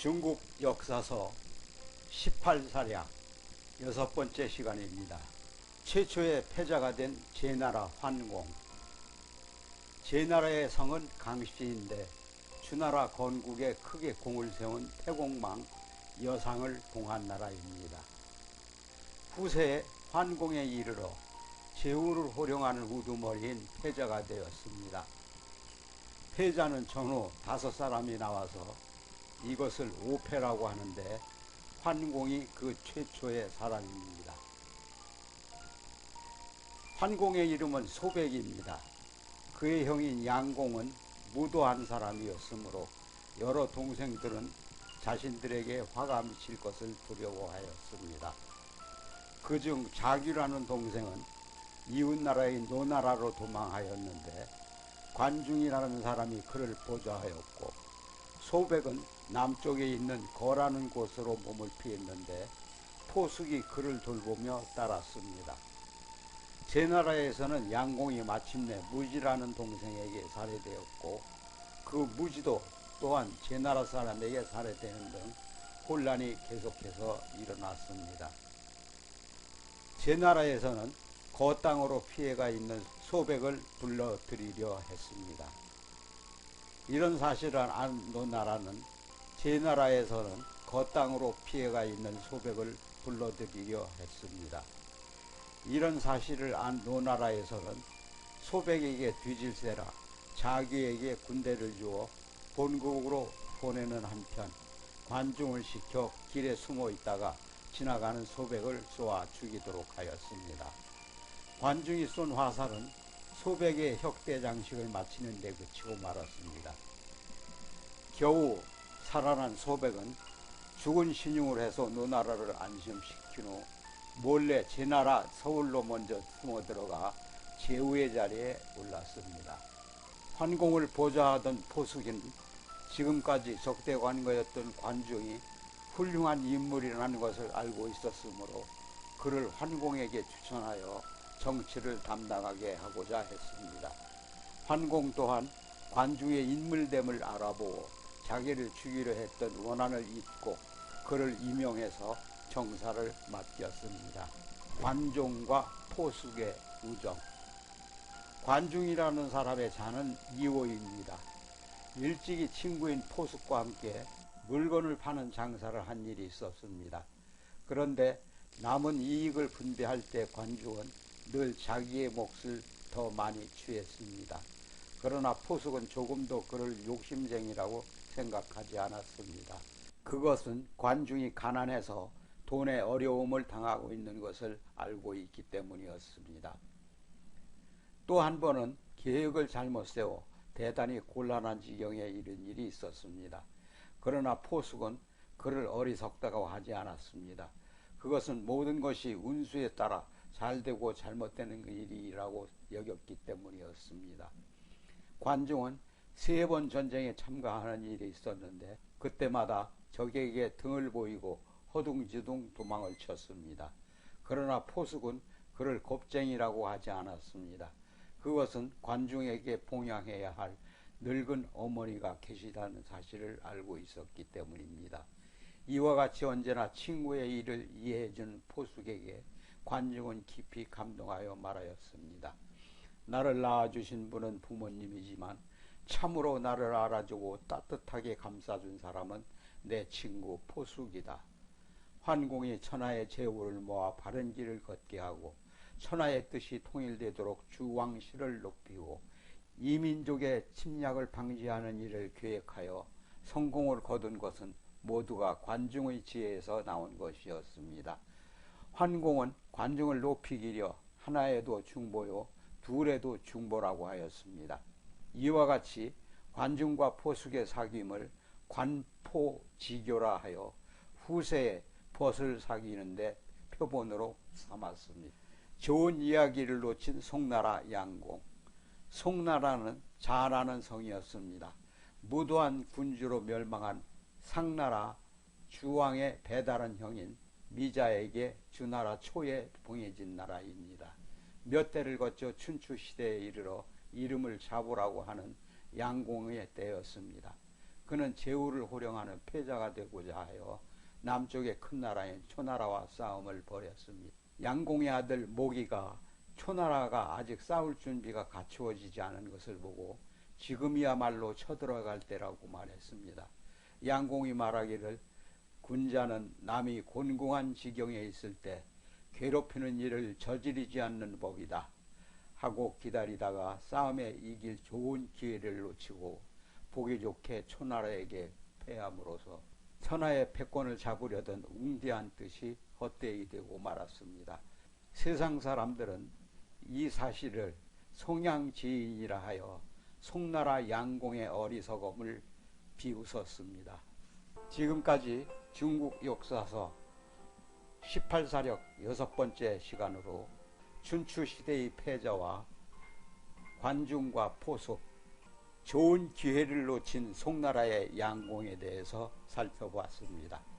중국 역사서 18사량 6번째 시간입니다. 최초의 패자가 된 제나라 환공. 제나라의 성은 강씨인데 주나라 건국에 크게 공을 세운 태공망 여상을 봉한 나라입니다. 후세에 환공에 이르러 제후를 호령하는 우두머리인 패자가 되었습니다. 패자는 전후 5사람이 나와서 이것을 오패라고 하는데 환공이 그 최초의 사람입니다. 환공의 이름은 소백입니다. 그의 형인 양공은 무도한 사람이었으므로 여러 동생들은 자신들에게 화가 미칠 것을 두려워하였습니다. 그중 자규라는 동생은 이웃나라인 노나라로 도망하였는데 관중이라는 사람이 그를 보좌하였고, 소백은 남쪽에 있는 거라는 곳으로 몸을 피했는데 포숙이 그를 돌보며 따랐습니다. 제나라에서는 양공이 마침내 무지라는 동생에게 살해되었고, 그 무지도 또한 제나라 사람에게 살해되는 등 혼란이 계속해서 일어났습니다. 제나라에서는 거 땅으로 피해가 있는 소백을 불러들이려 했습니다. 이런 사실을 안 노나라는 제나라에서는 거 땅으로 피해가 있는 소백을 불러들이려 했습니다. 이런 사실을 안 노나라에서는 소백에게 뒤질세라 자규에게 군대를 주어 본국으로 보내는 한편 관중을 시켜 길에 숨어 있다가 지나가는 소백을 쏘아 죽이도록 하였습니다. 관중이 쏜 화살은 소백의 혁대 장식을 마치는 데 그치고 말았습니다. 겨우 살아난 소백은 죽은 신용을 해서 노나라를 안심시킨 후 몰래 제나라 서울로 먼저 숨어 들어가 제후의 자리에 올랐습니다. 환공을 보좌하던 포숙인 지금까지 적대관거였던 관중이 훌륭한 인물이라는 것을 알고 있었으므로 그를 환공에게 추천하여 정치를 담당하게 하고자 했습니다. 환공 또한 관중의 인물됨을 알아보고 자기를 죽이려 했던 원한을 잊고 그를 임용해서 정사를 맡겼습니다. 관종과 포숙의 우정. 관중이라는 사람의 자는 이호입니다. 일찍이 친구인 포숙과 함께 물건을 파는 장사를 한 일이 있었습니다. 그런데 남은 이익을 분배할 때 관중은 늘 자기의 몫을 더 많이 취했습니다. 그러나 포숙은 조금도 그를 욕심쟁이라고 생각하지 않았습니다. 그것은 관중이 가난해서 돈에 어려움을 당하고 있는 것을 알고 있기 때문이었습니다. 또 한 번은 계획을 잘못 세워 대단히 곤란한 지경에 이른 일이 있었습니다. 그러나 포숙은 그를 어리석다고 하지 않았습니다. 그것은 모든 것이 운수에 따라 잘되고 잘못되는 일이라고 여겼기 때문이었습니다. 관중은 3번 전쟁에 참가하는 일이 있었는데 그때마다 적에게 등을 보이고 허둥지둥 도망을 쳤습니다. 그러나 포숙은 그를 겁쟁이라고 하지 않았습니다. 그것은 관중에게 봉양해야 할 늙은 어머니가 계시다는 사실을 알고 있었기 때문입니다. 이와 같이 언제나 친구의 일을 이해해준 포숙에게 관중은 깊이 감동하여 말하였습니다. 나를 낳아주신 분은 부모님이지만 참으로 나를 알아주고 따뜻하게 감싸준 사람은 내 친구 포숙이다. 환공이 천하의 제후를 모아 바른 길을 걷게 하고 천하의 뜻이 통일되도록 주왕실을 높이고 이민족의 침략을 방지하는 일을 계획하여 성공을 거둔 것은 모두가 관중의 지혜에서 나온 것이었습니다. 환공은 관중을 높이기려 하나에도 중보요 둘에도 중보라고 하였습니다. 이와 같이 관중과 포숙의 사귐을 관포지교라 하여 후세에 벗을 사귀는데 표본으로 삼았습니다. 좋은 이야기를 놓친 송나라 양공. 송나라는 자라는 성이었습니다. 무도한 군주로 멸망한 상나라 주왕의 배다른 형인 미자에게 주나라 초에 봉해진 나라입니다. 몇 대를 거쳐 춘추 시대에 이르러 이름을 잡으라고 하는 양공의 때였습니다. 그는 제후를 호령하는 패자가 되고자 하여 남쪽의 큰 나라인 초나라와 싸움을 벌였습니다. 양공의 아들 모기가 초나라가 아직 싸울 준비가 갖추어지지 않은 것을 보고 지금이야말로 쳐들어갈 때라고 말했습니다. 양공이 말하기를 군자는 남이 곤궁한 지경에 있을 때 괴롭히는 일을 저지르지 않는 법이다 하고 기다리다가 싸움에 이길 좋은 기회를 놓치고 보기 좋게 초나라에게 패함으로써 천하의 패권을 잡으려던 웅대한 뜻이 헛되이 되고 말았습니다. 세상 사람들은 이 사실을 송양지인이라 하여 송나라 양공의 어리석음을 비웃었습니다. 지금까지 중국 역사서 18사력 6번째 시간으로 춘추시대의 패자와 관중과 포수, 좋은 기회를 놓친 송나라의 양공에 대해서 살펴보았습니다.